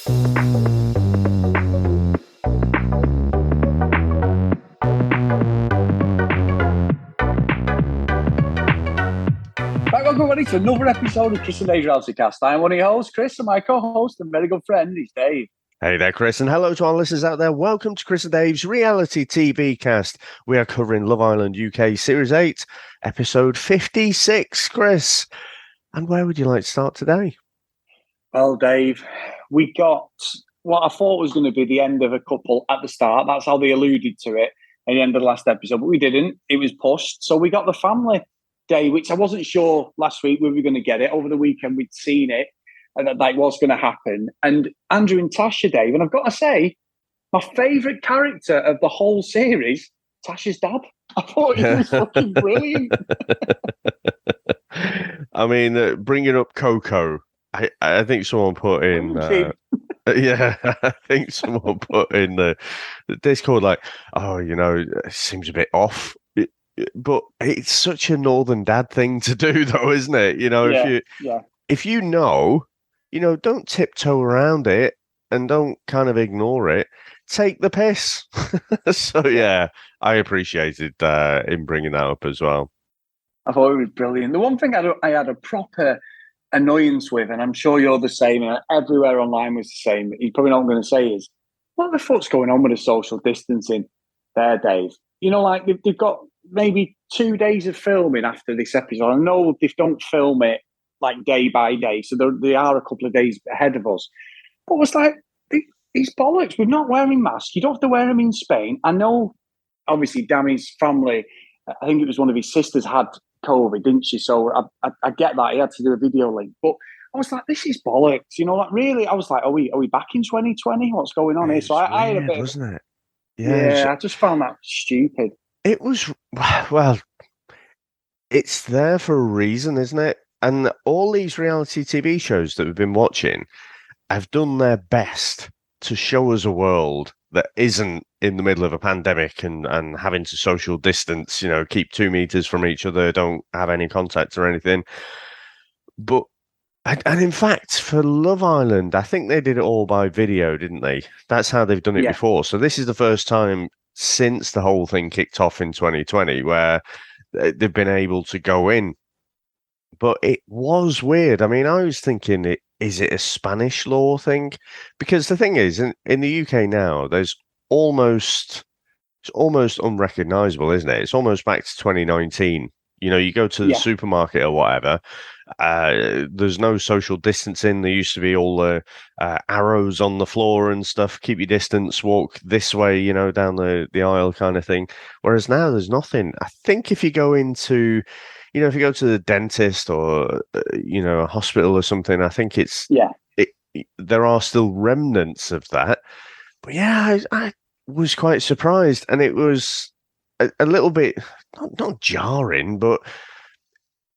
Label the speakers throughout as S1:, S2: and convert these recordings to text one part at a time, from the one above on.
S1: Welcome everybody to another episode of Chris and Dave's Reality Cast. I'm one of your hosts, Chris, and my co-host and very good friend is Dave.
S2: Hey there, Chris, and hello to our listeners out there. Welcome to Chris and Dave's Reality TV Cast. We are covering Love Island UK Series 8, episode 56, Chris. And where would you like to start today?
S1: Well, Dave, we got what I thought was going to be the end of a couple at the start. That's how they alluded to it at the end of the last episode, but we didn't. It was pushed. So we got the family day, which I wasn't sure last week we were going to get it. Over the weekend, we'd seen it, and that was going to happen. And Andrew and Tasha, Dave, and I've got to say, my favourite character of the whole series, Tasha's dad. I thought he was fucking brilliant.
S2: I mean, bringing up Coco, I think someone put in... yeah, I think someone put in the Discord like, oh, you know, it seems a bit off. But it's such a northern dad thing to do, though, isn't it? You know, if you know, don't tiptoe around it and don't kind of ignore it. Take the piss. So, yeah, I appreciated him bringing that up as well.
S1: I thought it was brilliant. The one thing I had a proper annoyance with, and I'm sure you're the same, and everywhere online was the same, you probably know what I'm going to say is, what the fuck's going on with the social distancing there, Dave? You know, like they've got maybe 2 days of filming after this episode. I know they don't film it like day by day, so they are a couple of days ahead of us. But it's like, these bollocks, we're not wearing masks. You don't have to wear them in Spain. I know, obviously, Dami's family, I think it was one of his sisters had COVID, didn't she? So I get that. He had to do a video link. But I was like, this is bollocks. You know, like really, I was like, are we back in 2020? What's going on here? So I had a bit,
S2: wasn't it?
S1: Yeah, I just found that stupid.
S2: It was, well, it's there for a reason, isn't it? And all these reality TV shows that we've been watching have done their best to show us a world that isn't in the middle of a pandemic and having to social distance, you know, keep 2 meters from each other, don't have any contact or anything. But, and in fact, for Love Island, I think they did it all by video, didn't they? That's how they've done it before. So this is the first time since the whole thing kicked off in 2020 where they've been able to go in. But it was weird. I mean, I was thinking, is it a Spanish law thing? Because the thing is, in the UK now, it's almost unrecognizable, isn't it? It's almost back to 2019. You know, you go to the supermarket or whatever, there's no social distancing. There used to be all the arrows on the floor and stuff. Keep your distance, walk this way, you know, down the aisle kind of thing. Whereas now there's nothing. I think if you go into, you know, if you go to the dentist or, you know, a hospital or something, I think there are still remnants of that. But yeah, I was quite surprised. And it was a little bit, not jarring, but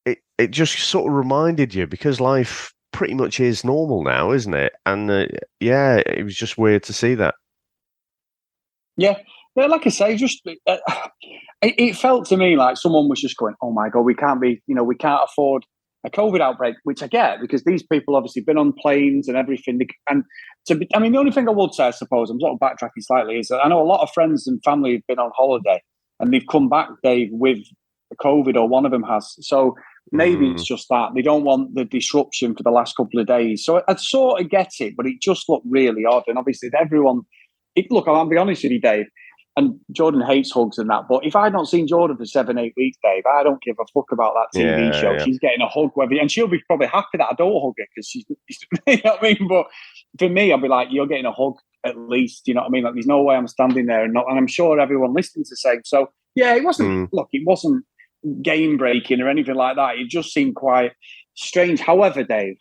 S2: it just sort of reminded you, because life pretty much is normal now, isn't it? And it was just weird to see that. Yeah,
S1: like I say, just it felt to me like someone was just going, "Oh my God, we can't afford a COVID outbreak," which I get, because these people obviously been on planes and everything. The only thing I would say, I suppose, I'm sort of backtracking slightly, is that I know a lot of friends and family have been on holiday and they've come back, Dave, with COVID, or one of them has. So maybe it's just that they don't want the disruption for the last couple of days. So I sort of get it, but it just looked really odd. And obviously, everyone. Look, I'll be honest with you, Dave. And Jordan hates hugs and that. But if I'd not seen Jordan for 7-8 weeks, Dave, I don't give a fuck about that TV show. Yeah. She's getting a hug, and she'll be probably happy that I don't hug her, because she's, you know what I mean? But for me, I'll be like, you're getting a hug at least, you know what I mean? Like, there's no way I'm standing there and I'm sure everyone listening to say. So yeah, it wasn't. Look, it wasn't game breaking or anything like that. It just seemed quite strange. However, Dave,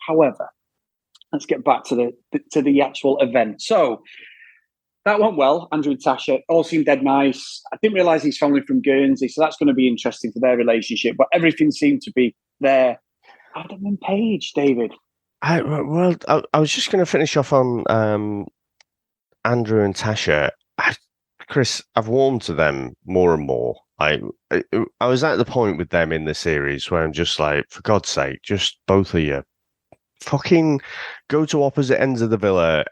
S1: let's get back to the actual event. So that went well. Andrew and Tasha all seemed dead nice. I didn't realise he's family from Guernsey, so that's going to be interesting for their relationship. But everything seemed to be there. Adam and Paige, David.
S2: I was just going to finish off on Andrew and Tasha. Chris, I've warmed to them more and more. I was at the point with them in the series where I'm just like, for God's sake, just both of you fucking go to opposite ends of the villa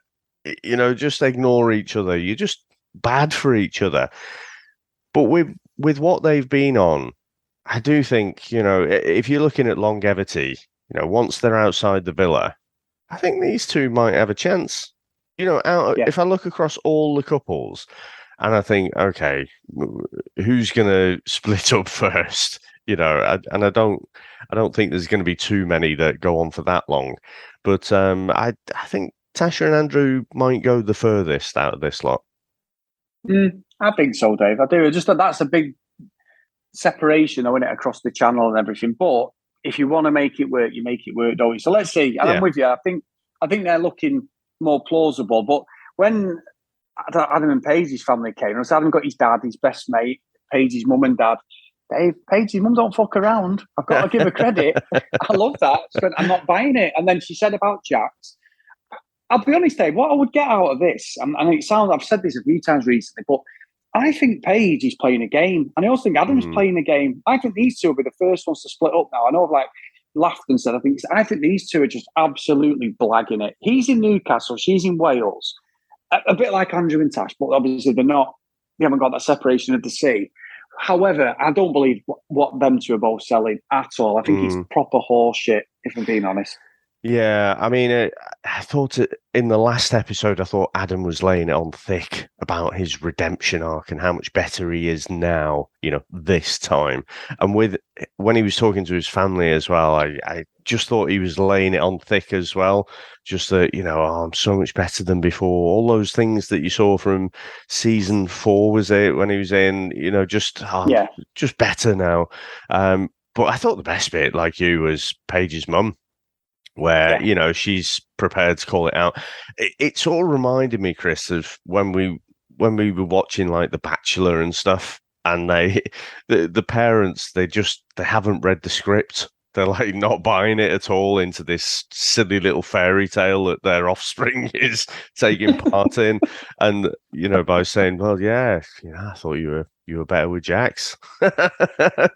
S2: just ignore each other. You're just bad for each other. But with what they've been on, I do think, if you're looking at longevity, once they're outside the villa, I think these two might have a chance. If I look across all the couples, and I think, okay, who's going to split up first? And I don't think there's going to be too many that go on for that long. But I think Tasha and Andrew might go the furthest out of this lot.
S1: I think so, Dave. I do. Just that's a big separation, isn't it, across the channel and everything. But if you want to make it work, you make it work, don't you? So let's see. And I'm with you. I think they're looking more plausible. But when Adam and Paige's family came, and Adam got his dad, his best mate, Paige's mum and dad. Dave, Paige's mum don't fuck around. I've got to give her credit. I love that. I'm not buying it. And then she said about Jax. I'll be honest, Dave, what I would get out of this, and it sounds, I've said this a few times recently, but I think Paige is playing a game. And I also think Adam's playing a game. I think these two will be the first ones to split up now. I know I've laughed and said, I think these two are just absolutely blagging it. He's in Newcastle, she's in Wales. A bit like Andrew and Tash, but obviously they haven't got that separation of the sea. However, I don't believe what them two are both selling at all. I think it's proper horse shit, if I'm being honest.
S2: Yeah, I mean, I thought in the last episode, I thought Adam was laying it on thick about his redemption arc and how much better he is now, this time. And when he was talking to his family as well, I just thought he was laying it on thick as well. Just that, I'm so much better than before. All those things that you saw from season 4, was it, when he was in, just better now. But I thought the best bit, like you, was Paige's mum, where she's prepared to call it out. It sort of reminded me, Chris, of when we were watching like The Bachelor and stuff, and the parents they haven't read the script. They're like not buying it at all into this silly little fairy tale that their offspring is taking part in, and by saying, well, I thought you were better with Jax.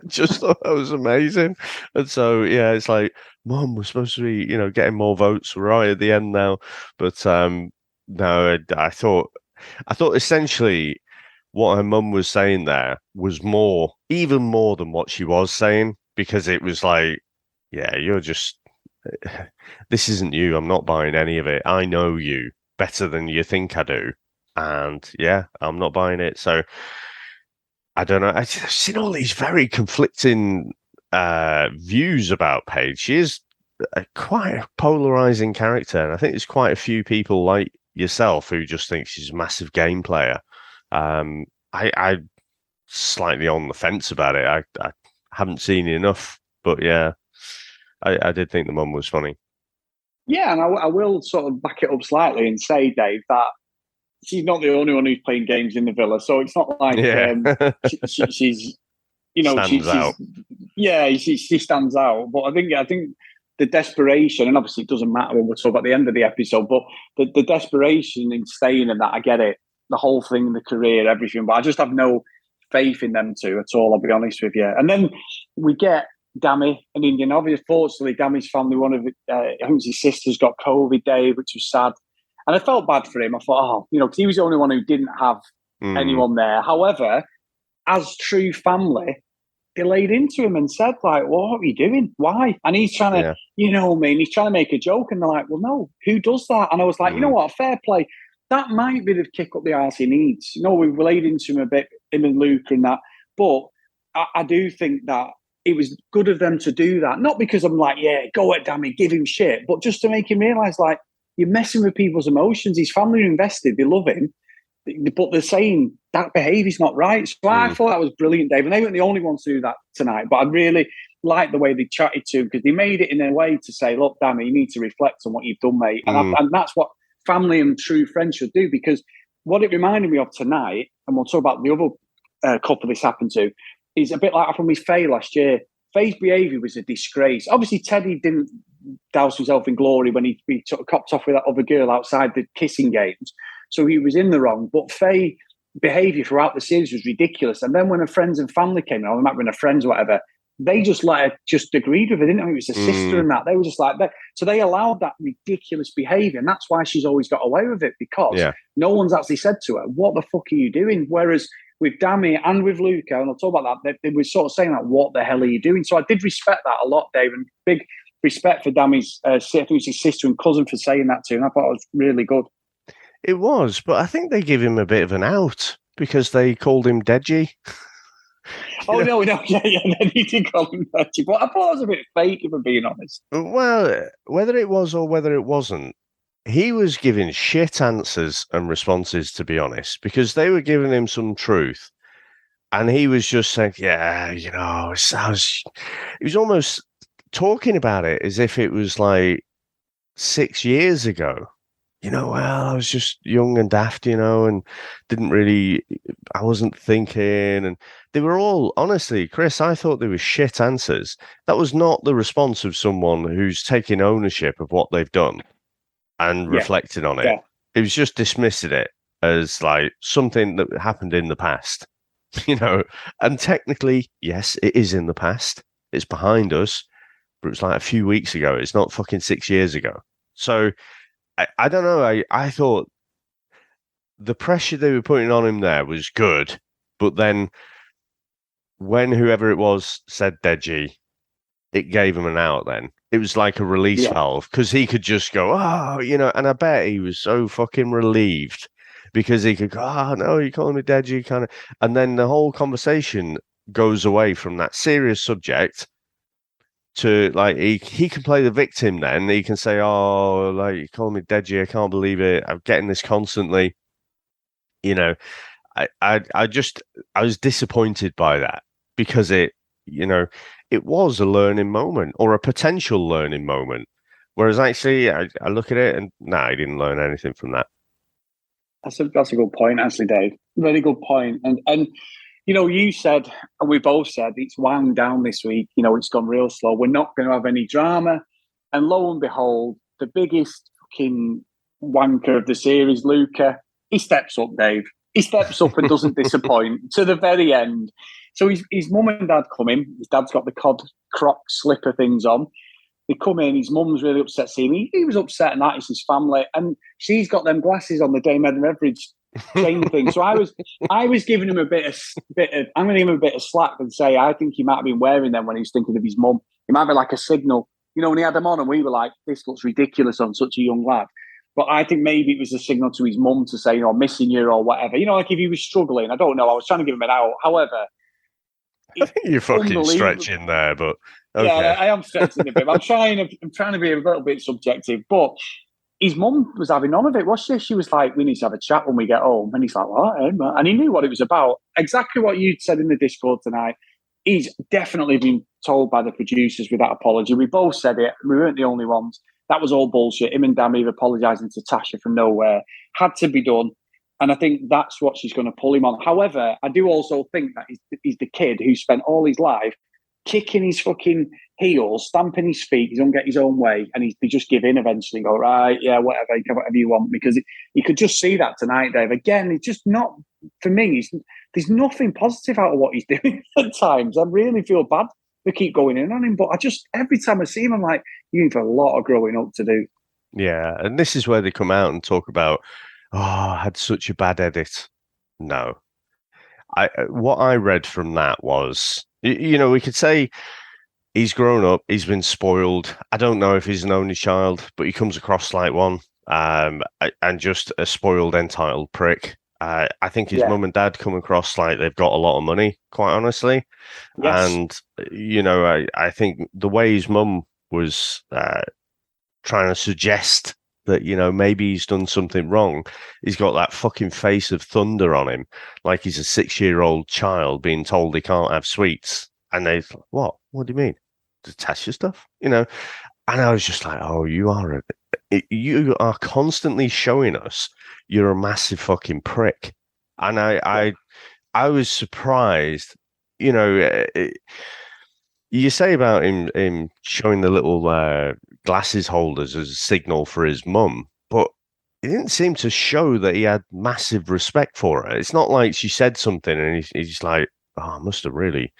S2: Just thought that was amazing. And so it's like, Mum, we're supposed to be getting more votes right at the end now, but no, I thought essentially what her mum was saying there was even more than what she was saying, because it was like, you're just, this isn't you. I'm not buying any of it. I know you better than you think I do. And I'm not buying it. So I don't know. I've seen all these very conflicting views about Paige. She is quite a polarizing character. And I think there's quite a few people like yourself who just think she's a massive game player. I'm slightly on the fence about it. I haven't seen enough, but I did think the mum was funny. Yeah,
S1: and I will sort of back it up slightly and say, Dave, that she's not the only one who's playing games in the villa. So it's not like she's
S2: stands out.
S1: Yeah, she stands out. But I think the desperation, and obviously it doesn't matter when we're talking about the end of the episode, but the desperation in staying in that, I get it. The whole thing, the career, everything. But I just have no faith in them two at all, I'll be honest with you. And then we get Dami, an Indian. Obviously, fortunately, Dami's family, one of I think his sister's got COVID, Dave, which was sad. And I felt bad for him. I thought, because he was the only one who didn't have anyone there. However, as true family, they laid into him and said, like, well, what are you doing? Why? And he's trying to, he's trying to make a joke. And they're like, well, no, who does that? And I was like, you know what, fair play. That might be the kick up the arse he needs. We've laid into him a bit, him and Luca and that. But I do think that it was good of them to do that. Not because I'm like, go at Dami, give him shit, but just to make him realise, like, you're messing with people's emotions. His family are invested, they love him, but they're saying that behaviour's not right. So I thought that was brilliant, Dave. And they weren't the only ones to do that tonight, but I really liked the way they chatted to him, because they made it in a way to say, look, Dami, you need to reflect on what you've done, mate. And that's what family and true friends should do, because what it reminded me of tonight, and we'll talk about the other couple this happened to, is a bit like from with Faye last year. Faye's behaviour was a disgrace. Obviously, Teddy didn't douse himself in glory when he sort of copped off with that other girl outside the kissing games, so he was in the wrong. But Faye's behaviour throughout the series was ridiculous. And then when her friends and family came in, or they might have been her friends or whatever, they just just agreed with her, didn't know it was a sister and that. They were just like that. So they allowed that ridiculous behaviour. And that's why she's always got away with it, because no one's actually said to her, what the fuck are you doing? Whereas with Dami and with Luca, and I'll talk about that, they were sort of saying like, what the hell are you doing? So I did respect that a lot, Dave, and big respect for Dami's, I think it was his sister and cousin, for saying that to him. I thought it was really good.
S2: It was, but I think they give him a bit of an out because they called him Deji.
S1: No, yeah, then he did call him Deji, but I thought it was a bit fake, if I'm being honest.
S2: Well, whether it was or whether it wasn't, he was giving shit answers and responses, to be honest, because they were giving him some truth. And he was just saying, yeah, he was almost talking about it as if it was like 6 years ago. Well, I was just young and daft, and I wasn't thinking. And they were all, honestly, Chris, I thought they were shit answers. That was not the response of someone who's taking ownership of what they've done and reflecting on it. Yeah. It was just dismissing it as like something that happened in the past, and technically, yes, it is in the past. It's behind us, but it was like a few weeks ago. It's not fucking 6 years ago. So I don't know. I thought the pressure they were putting on him there was good, but then when whoever it was said Deji, it gave him an out then. It was like a release valve, because he could just go, and I bet he was so fucking relieved because he could go, no, you're calling me Deji, kind of. And then the whole conversation goes away from that serious subject to, like, he can play the victim then. He can say, like, you call me Deji, I can't believe it. I'm getting this constantly. I was disappointed by that, because it was a learning moment, or a potential learning moment. Whereas actually, I look at it and I didn't learn anything from that.
S1: That's a good point, actually, Dave. Really good point. And you said, and we both said, it's wound down this week. It's gone real slow. We're not going to have any drama. And lo and behold, the biggest fucking wanker of the series, Luca, he steps up, Dave. He steps up and doesn't disappoint to the very end. So his mum and dad come in. His dad's got the cod croc slipper things on. They come in. His mum's really upset seeing me. He was upset, and that is his family. And she's got them glasses on, the Dame Edna Everidge chain thing. So I was giving him a bit of. I'm going to give him a bit of slack and say I think he might have been wearing them when he was thinking of his mum. It might be like a signal. When he had them on, and we were like, "This looks ridiculous on such a young lad." But I think maybe it was a signal to his mum to say, missing you or whatever. Like if he was struggling. I don't know. I was trying to give him an out. However,
S2: I think you're fucking stretching there, but okay.
S1: Yeah, I am stretching a bit. I'm trying to be a little bit subjective, but his mum was having none of it, was she? She was like, "We need to have a chat when we get home," and he's like, "What?" And he knew what it was about. Exactly what you said in the Discord tonight. He's definitely been told by the producers with that apology. We both said it. We weren't the only ones. That was all bullshit. Him and Dami apologising to Tasha from nowhere had to be done. And I think that's what she's going to pull him on. However, I do also think that he's the kid who spent all his life kicking his fucking heels, stamping his feet. He's going to get his own way. And they just give in eventually and go, right, yeah, whatever you want. Because you could just see that tonight, Dave. Again, it's just not, for me, there's nothing positive out of what he's doing at times. I really feel bad to keep going in on him. But every time I see him, I'm like, you have a lot of growing up to do.
S2: Yeah. And this is where they come out and talk about, I had such a bad edit. No. What I read from that was, we could say he's grown up, he's been spoiled. I don't know if he's an only child, but he comes across like one, and just a spoiled, entitled prick. I think his mum and dad come across like they've got a lot of money, quite honestly. Yes. And, I think the way his mum was trying to suggest that, maybe he's done something wrong. He's got that fucking face of thunder on him, like he's a 6-year-old child being told he can't have sweets. And they're like, what? What do you mean? To test your stuff? And I was just like, oh, you are constantly showing us you're a massive fucking prick. And I was surprised, you say about him showing the little glasses holders as a signal for his mum, but it didn't seem to show that he had massive respect for her. It's not like she said something and he's like, I must have really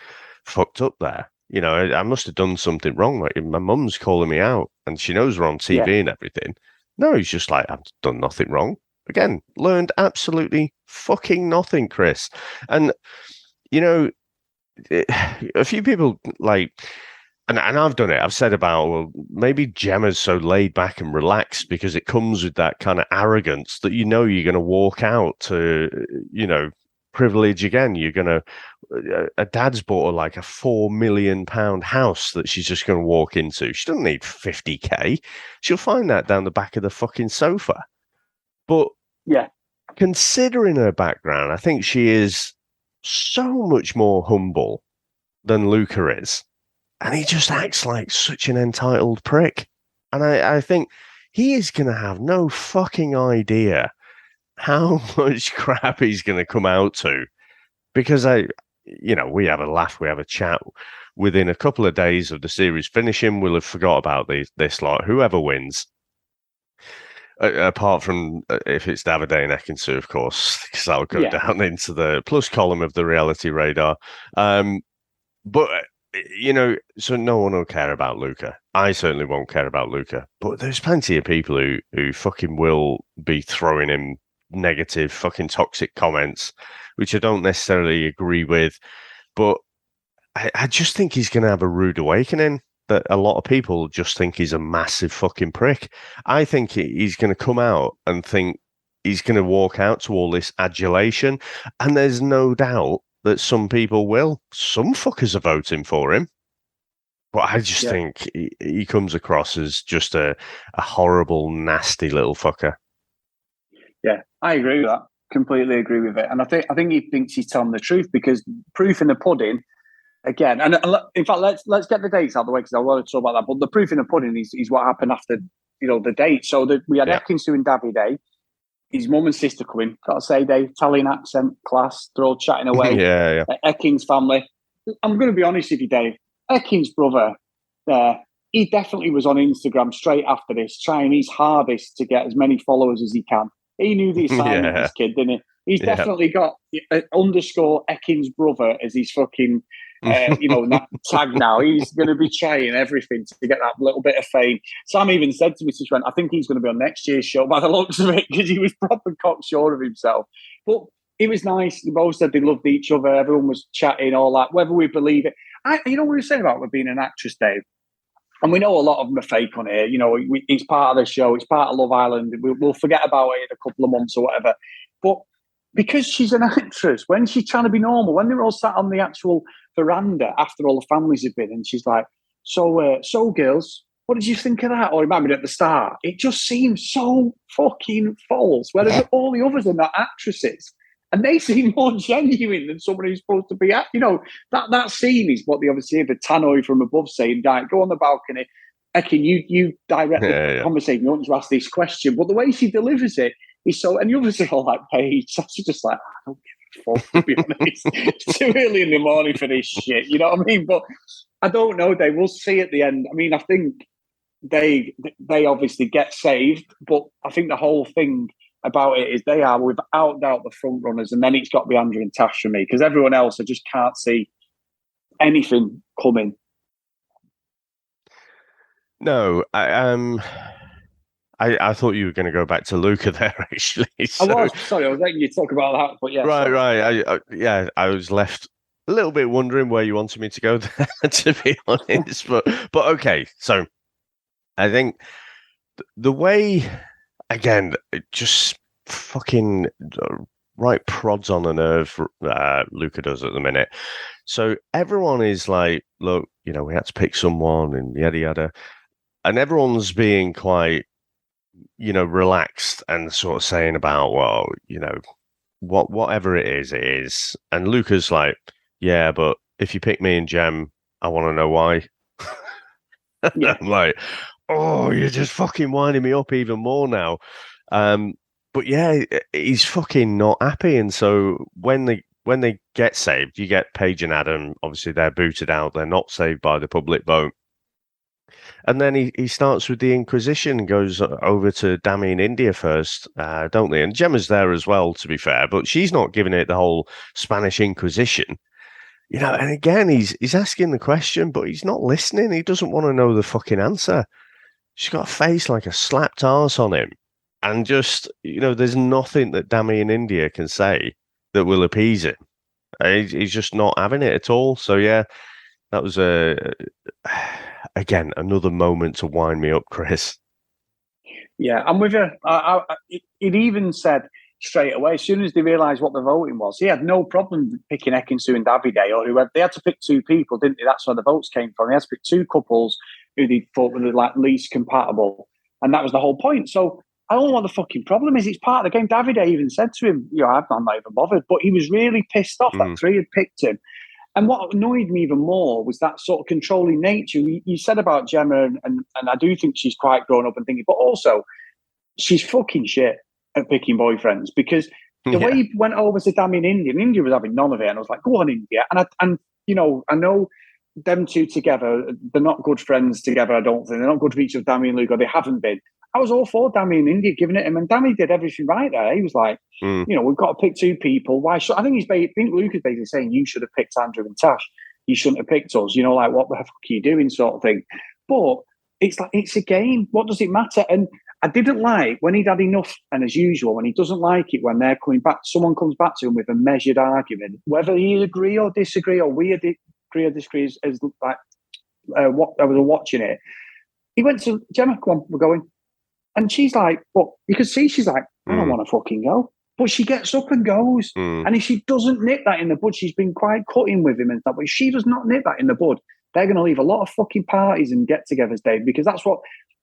S2: fucked up there. I must have done something wrong. Like, my mum's calling me out and she knows we're on TV and everything. No, he's just like, I've done nothing wrong. Again, learned absolutely fucking nothing, Chris. And, a few people like, and I've done it. I've said about, well, maybe Gemma's so laid back and relaxed because it comes with that kind of arrogance that you're going to walk out to, privilege again. You're going to, a dad's bought her like a £4 million house that she's just going to walk into. She doesn't need 50K. She'll find that down the back of the fucking sofa. But considering her background, I think she is so much more humble than Luca is. And he just acts like such an entitled prick. And I think he is going to have no fucking idea how much crap he's going to come out to. Because we have a laugh, we have a chat. Within a couple of days of the series finishing, we'll have forgot about this lot. Whoever wins. Apart from if it's Davide and Ekinsu, of course, because that'll go down into the plus column of the reality radar. But, so no one will care about Luca. I certainly won't care about Luca. But there's plenty of people who fucking will be throwing him negative, fucking toxic comments, which I don't necessarily agree with. But I just think he's going to have a rude awakening. That a lot of people just think he's a massive fucking prick. I think he's going to come out and think he's going to walk out to all this adulation. And there's no doubt that some people will. Some fuckers are voting for him. But I just think he comes across as just a horrible, nasty little fucker.
S1: Yeah, I agree with that. Completely agree with it. And I think he thinks he's telling the truth because proof in the pudding. Again, and in fact, let's get the dates out of the way because I want to talk about that. But the proof in the pudding is what happened after the date. So we had Ekinsu and Davide, his mum and sister coming. Got to say, Dave, Italian accent, class. They're all chatting away. Ekin's family. I'm going to be honest with you, Dave. Ekin's brother, he definitely was on Instagram straight after this, trying his hardest to get as many followers as he can. He knew the assignment, this kid, didn't he? He's definitely got underscore Ekin's brother as his fucking. That tag now. He's going to be trying everything to get that little bit of fame. Sam even said to me, I think he's going to be on next year's show by the looks of it because he was proper cocksure of himself. But it was nice. They both said they loved each other. Everyone was chatting, all that. Whether we believe it. We were saying about being an actress, Dave. And we know a lot of them are fake on here. It's part of the show. It's part of Love Island. We'll forget about it in a couple of months or whatever. But because she's an actress, when she's trying to be normal, when they're all sat on the actual veranda after all the families have been, and she's like, so girls, what did you think of that? Or remember at the start, it just seems so fucking false. Whereas all the others are not actresses, and they seem more genuine than someone who's supposed to be. That scene is what they obviously hear the tannoy from above saying, "Go on the balcony." Ekin, you direct the conversation. You want to ask this question, but the way she delivers it is so. And the others are all like, "Paige," so she's just like, "I don't give a fuck." To be honest, it's too early in the morning for this shit. You know what I mean? But I don't know. They will see at the end. I mean, I think they obviously get saved, but I think the whole thing about it is they are without doubt the front runners, and then it's got to be Andrew and Tash for me because everyone else I just can't see anything coming.
S2: No, I thought you were going to go back to Luca there, actually.
S1: So. I was letting you talk about that, but yeah.
S2: Right. I was left a little bit wondering where you wanted me to go there, to be honest. But okay, so I think the way, again, just fucking right prods on the nerve Luca does at the minute. So everyone is like, look, we had to pick someone and yada yada. And everyone's being quite, relaxed and sort of saying about, well, whatever it is. And Luca's like, yeah, but if you pick me and Jem, I want to know why. Yeah. I'm like, oh, you're just fucking winding me up even more now. But yeah, he's fucking not happy. And so when they get saved, you get Paige and Adam. Obviously, they're booted out. They're not saved by the public vote. And then he starts with the Inquisition, goes over to Dami in India first, don't they? And Gemma's there as well, to be fair, but she's not giving it the whole Spanish Inquisition. And again, he's asking the question, but he's not listening. He doesn't want to know the fucking answer. She's got a face like a slapped arse on him. And just, there's nothing that Dami in India can say that will appease him. He's just not having it at all. So, yeah, that was, again, another moment to wind me up, Chris.
S1: Yeah, I'm with you. It even said straight away, as soon as they realised what the voting was, he had no problem picking Ekin-Su and Davide or whoever. They had to pick two people, didn't they? That's where the votes came from. They had to pick two couples who they thought were like least compatible. And that was the whole point. So I don't know what the fucking problem is. It's part of the game. Davide even said to him, I'm not even bothered. But he was really pissed off that three had picked him. And what annoyed me even more was that sort of controlling nature. You said about Gemma, and I do think she's quite grown up and thinking, but also she's fucking shit at picking boyfriends, because the way he went over to Dami in India was having none of it. And I was like, go on, India. And I know them two together, they're not good friends together, I don't think. They're not good for each other, Dami and Luca. They haven't been. I was all for Dami in India giving it him, and Dami did everything right there. He was like, we've got to pick two people. Why should I think Luca's basically saying you should have picked Andrew and Tash. You shouldn't have picked us. Like, what the fuck are you doing, sort of thing. But it's like, it's a game. What does it matter? And I didn't like when he'd had enough, and as usual, when he doesn't like it, when they're coming back, someone comes back to him with a measured argument, whether he agree or disagree, or we agree or disagree, as like what I was watching it. He went to Gemma, come on, we're going. And she's like, well, you can see she's like, I don't want to fucking go. But she gets up and goes. And if she doesn't nip that in the bud, she's been quite cutting with him and stuff. But if she does not nip that in the bud, they're going to leave a lot of fucking parties and get-togethers, Dave, because that's what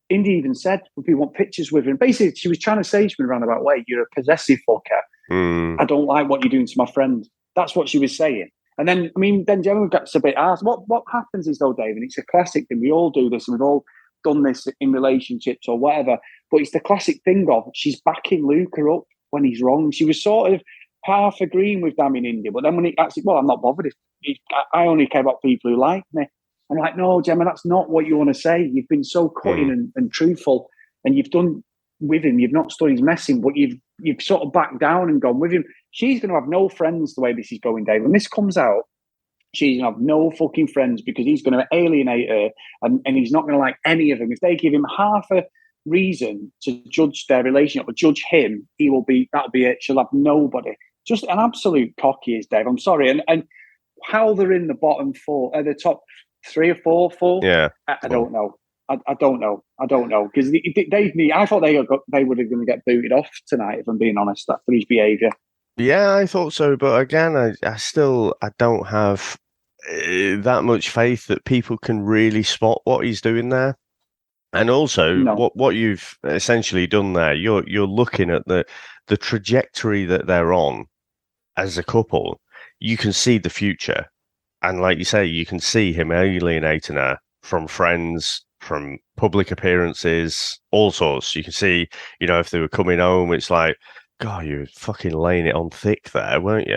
S1: Indy even said. If you want pictures with him, basically, she was trying to say to me around about, wait, you're a possessive fucker. I don't like what you're doing to my friend. That's what she was saying. And then, then Gemma gets a bit asked. What happens is, though, Dave, and it's a classic thing. We all do this, and we've all done this in relationships or whatever. But it's the classic thing of she's backing Luca up when he's wrong. She was sort of half agreeing with Dami in India, but then when he actually, I'm not bothered. I only care about people who like me. I'm like, no, Gemma, that's not what you want to say. You've been so cutting and truthful, and you've done with him. You've not stood his messing, but you've sort of backed down and gone with him. She's going to have no friends the way this is going, Dave. When this comes out, she's going to have no fucking friends because he's going to alienate her, and he's not going to like any of them. If they give him half a reason to judge their relationship or judge him, that'll be it. She'll have nobody. Just an absolute cocky is Dave. I'm sorry. And how they're in the bottom four, the top 3 or 4.
S2: Yeah.
S1: I don't know. I don't know because I thought they were going to get booted off tonight. If I'm being honest, after his behaviour.
S2: Yeah, I thought so, but again, I don't have that much faith that people can really spot what he's doing there. And also, what you've essentially done there, you're looking at the trajectory that they're on as a couple. You can see the future, and like you say, you can see him alienating her from friends, from public appearances, all sorts. You can see, if they were coming home, it's like, God, you were fucking laying it on thick there, weren't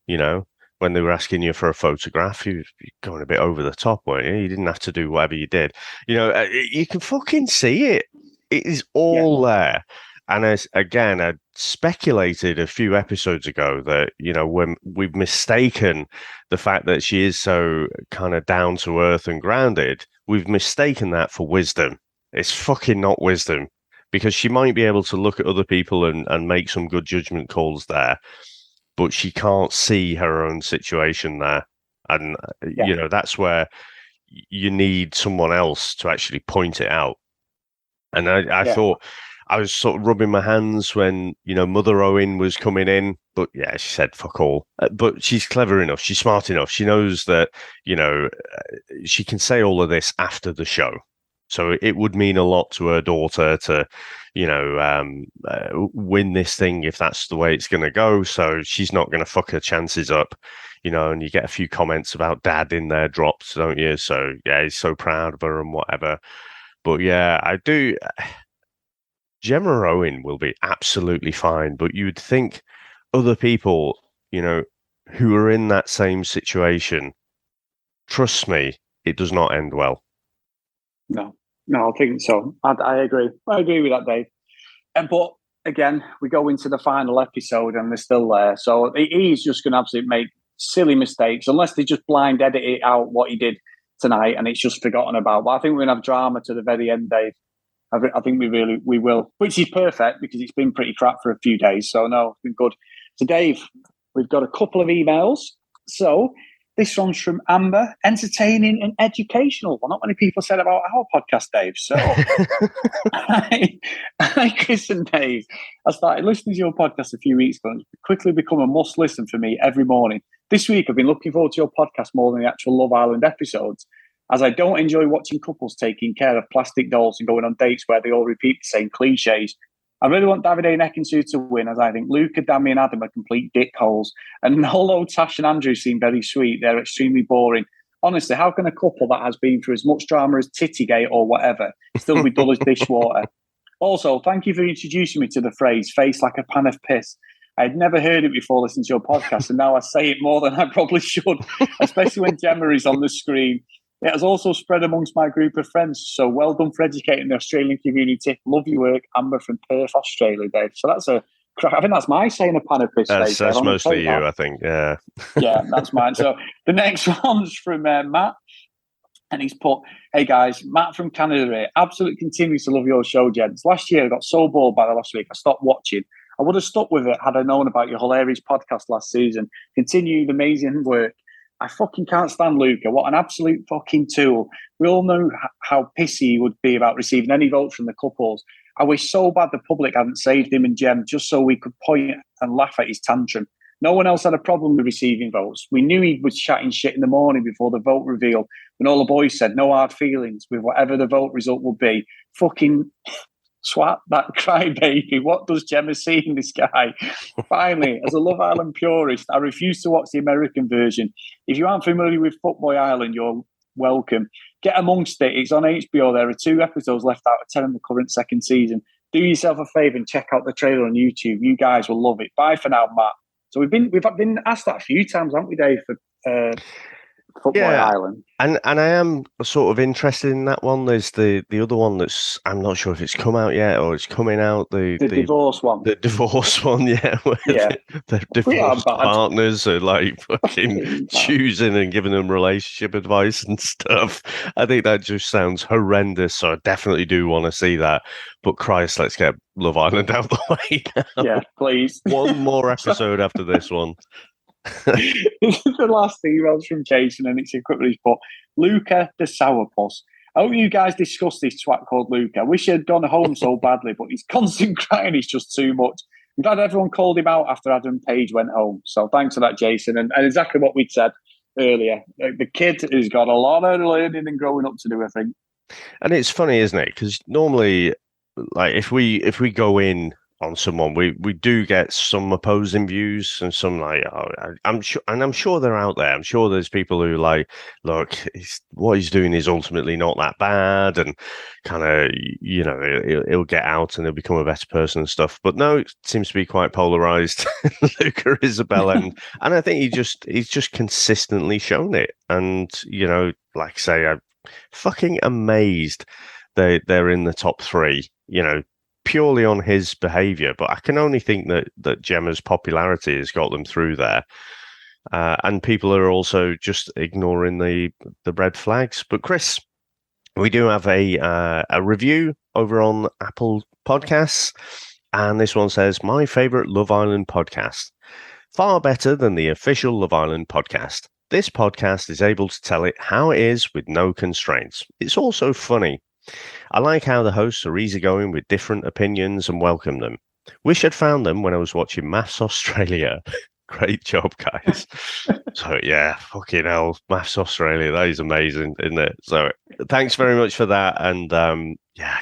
S2: you? When they were asking you for a photograph, you were going a bit over the top, weren't you? You didn't have to do whatever you did. You can fucking see it. It is all there. And I speculated a few episodes ago that, when we've mistaken the fact that she is so kind of down to earth and grounded, we've mistaken that for wisdom. It's fucking not wisdom, because she might be able to look at other people and make some good judgment calls there, but she can't see her own situation there. And, that's where you need someone else to actually point it out. And I thought I was sort of rubbing my hands when, Mother Owen was coming in, but yeah, she said fuck all. But she's clever enough. She's smart enough. She knows that, she can say all of this after the show. So it would mean a lot to her daughter to, win this thing if that's the way it's going to go. So she's not going to fuck her chances up, and you get a few comments about Dad in there drops, don't you? So yeah, he's so proud of her and whatever. But yeah, I do. Gemma Owen will be absolutely fine, but you'd think other people, who are in that same situation, trust me, it does not end well.
S1: No, I think so. I agree. I agree with that, Dave. But again, we go into the final episode and they're still there. So he's just going to absolutely make silly mistakes, unless they just blind edit it out what he did tonight and it's just forgotten about. But I think we're going to have drama to the very end, Dave. I think we will, which is perfect because it's been pretty crap for a few days. So no, it's been good. So Dave, we've got a couple of emails. So this one's from Amber, entertaining and educational. Well, not many people said about our podcast, Dave. So hi, Chris and Dave. I started listening to your podcast a few weeks ago and it's quickly become a must listen for me every morning. This week, I've been looking forward to your podcast more than the actual Love Island episodes, as I don't enjoy watching couples taking care of plastic dolls and going on dates where they all repeat the same cliches. I really want Davide and Ekin-Su to win, as I think Luca, Dami and Adam are complete dickholes. And although Tash and Andrew seem very sweet, they're extremely boring. Honestly, how can a couple that has been through as much drama as Tittygate or whatever still be dull as dishwater? Also, thank you for introducing me to the phrase, face like a pan of piss. I had never heard it before listening to your podcast, and now I say it more than I probably should, especially when Gemma is on the screen. It has also spread amongst my group of friends, so well done for educating the Australian community. Love your work, Amber from Perth, Australia, Dave. So that's I think that's my saying a pan of piss.
S2: That's mostly you, I think, yeah.
S1: Yeah, that's mine. So the next one's from Matt, and he's put, hey guys, Matt from Canada here. Absolutely continues to love your show, gents. Last year I got so bored by the last week, I stopped watching. I would have stuck with it had I known about your hilarious podcast last season. Continue the amazing work. I fucking can't stand Luca. What an absolute fucking tool. We all know how pissy he would be about receiving any votes from the couples. I wish so bad the public hadn't saved him and Jem just so we could point and laugh at his tantrum. No one else had a problem with receiving votes. We knew he was chatting shit in the morning before the vote reveal when all the boys said no hard feelings with whatever the vote result would be. Fucking swat that crybaby. What does Gemma see in this guy? Finally, as a Love Island purist, I refuse to watch the American version. If you aren't familiar with Footboy Island, you're welcome. Get amongst it. It's on HBO. There are 2 episodes left out of 10 in the current second season. Do yourself a favour and check out the trailer on YouTube. You guys will love it. Bye for now, Matt. So we've been asked that a few times, haven't we, Dave, for Footboy Island.
S2: And I am sort of interested in that one. There's the other one that's, I'm not sure if it's come out yet or it's coming out. The
S1: divorce one.
S2: The divorce one, yeah. The divorced partners are like fucking choosing and giving them relationship advice and stuff. I think that just sounds horrendous. So I definitely do want to see that. But Christ, let's get Love Island out of the way now.
S1: Yeah, please.
S2: One more episode after this one.
S1: This is the last emails from Jason, and it's a quick report. Luca the Sourpuss. I hope you guys discussed this twat called Luca. I wish he had gone home so badly, but his constant crying is just too much. I'm glad everyone called him out after Adam Page went home. So thanks for that, Jason. And exactly what we'd said earlier. The kid has got a lot of learning and growing up to do, I think.
S2: And it's funny, isn't it? Because normally, like if we go in on someone, we do get some opposing views and some like I'm sure they're out there. I'm sure there's people who like, look, what he's doing is ultimately not that bad, and kind of he'll get out and he'll become a better person and stuff. But no, it seems to be quite polarized. Luca Isabel, and I think he's just consistently shown it. And like I say, I'm fucking amazed they're in the top 3. Purely on his behaviour, but I can only think that Gemma's popularity has got them through there, and people are also just ignoring the red flags. But Chris, we do have a review over on Apple Podcasts, and this one says, "My favourite Love Island podcast, far better than the official Love Island podcast. This podcast is able to tell it how it is with no constraints. It's also funny. I like how the hosts are easygoing with different opinions and welcome them. Wish I'd found them when I was watching Maths Australia. Great job, guys." So yeah, fucking hell, Maths Australia, that is amazing, isn't it? So thanks very much for that, and I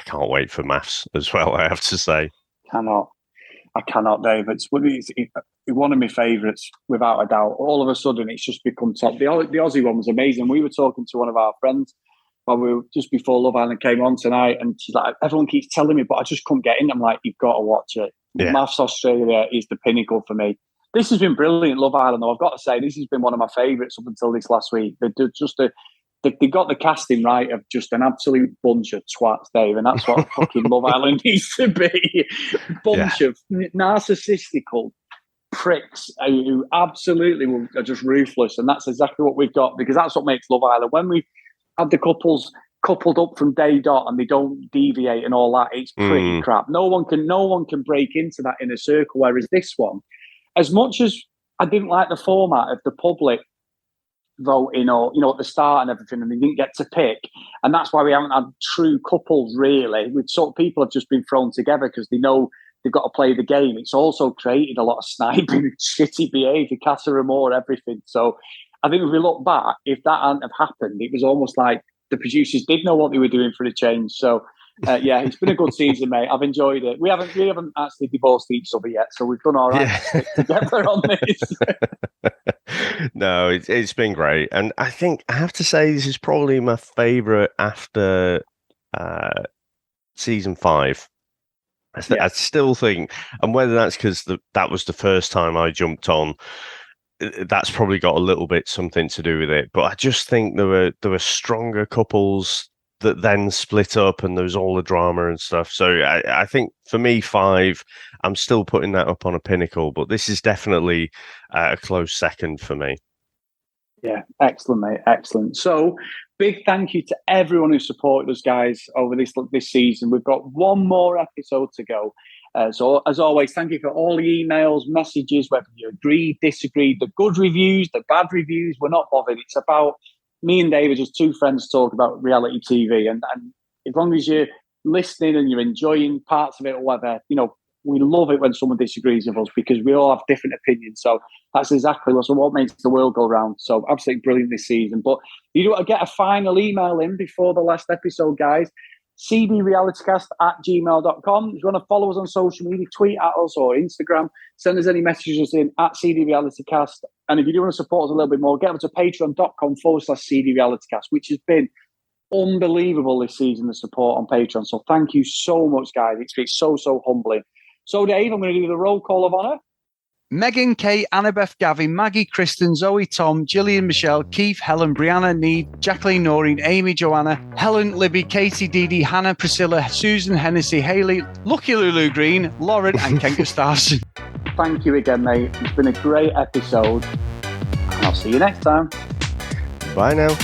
S2: can't wait for Maths as well, I have to say.
S1: I cannot, Dave. It's one of my favourites, without a doubt. All of a sudden, it's just become top. The Aussie one was amazing. We were talking to one of our friends while we were just before Love Island came on tonight, and she's like, everyone keeps telling me, but I just couldn't get in. I'm like, you've got to watch it. Yeah. Maths Australia is the pinnacle for me. This has been brilliant, Love Island, though. I've got to say, this has been one of my favourites up until this last week. They got the casting right of just an absolute bunch of twats, Dave, and that's what fucking Love Island needs to be. Bunch of narcissistical pricks who absolutely are just ruthless, and that's exactly what we've got, because that's what makes Love Island. When we have the couples coupled up from day dot and they don't deviate and all that, it's pretty crap. No one can break into that inner circle. Whereas this one, as much as I didn't like the format of the public voting, or at the start and everything, and they didn't get to pick, and that's why we haven't had true couples really. With sort of people have just been thrown together because they know they've got to play the game. It's also created a lot of sniping, shitty behaviour, Casa Amor, everything. So I think if we look back, if that hadn't have happened, it was almost like the producers did know what they were doing for a change. So yeah, it's been a good season, mate. I've enjoyed it. We haven't actually divorced each other yet, so we've done all right to stick together on this.
S2: No, it's been great, and I think I have to say this is probably my favourite after season 5. I still think, and whether that's because that was the first time I jumped on, that's probably got a little bit something to do with it. But I just think there were stronger couples that then split up, and there was all the drama and stuff. So I think for me, 5, I'm still putting that up on a pinnacle, but this is definitely a close second for me.
S1: Yeah, excellent, mate. Excellent. So big thank you to everyone who supported us, guys, over this season. We've got one more episode to go. So as always, thank you for all the emails, messages, whether you agree, disagree, the good reviews, the bad reviews. We're not bothered. It's about me and David, just two friends talk about reality TV. And as long as you're listening and you're enjoying parts of it or whatever, we love it when someone disagrees with us, because we all have different opinions. So that's exactly what makes the world go round. So absolutely brilliant this season. But you do get a final email in before the last episode, guys. cdrealitycast@gmail.com. If you want to follow us on social media, tweet at us or Instagram, send us any messages in at cdrealitycast. And if you do want to support us a little bit more, get over to patreon.com/cdrealitycast, which has been unbelievable this season, the support on Patreon. So thank you so much, guys. It's so humbling. So, Dave, I'm going to do the roll call of honour.
S3: Megan, Kate, Annabeth, Gavin, Maggie, Kristen, Zoe, Tom, Gillian, Michelle, Keith, Helen, Brianna, Need, Jacqueline, Noreen, Amy, Joanna, Helen, Libby, Katie, Dee Dee, Hannah, Priscilla, Susan, Hennessy, Haley, Lucky Lulu Green, Lauren, and Ken Gustafson.
S1: Thank you again, mate. It's been a great episode. And I'll see you next time.
S2: Bye now.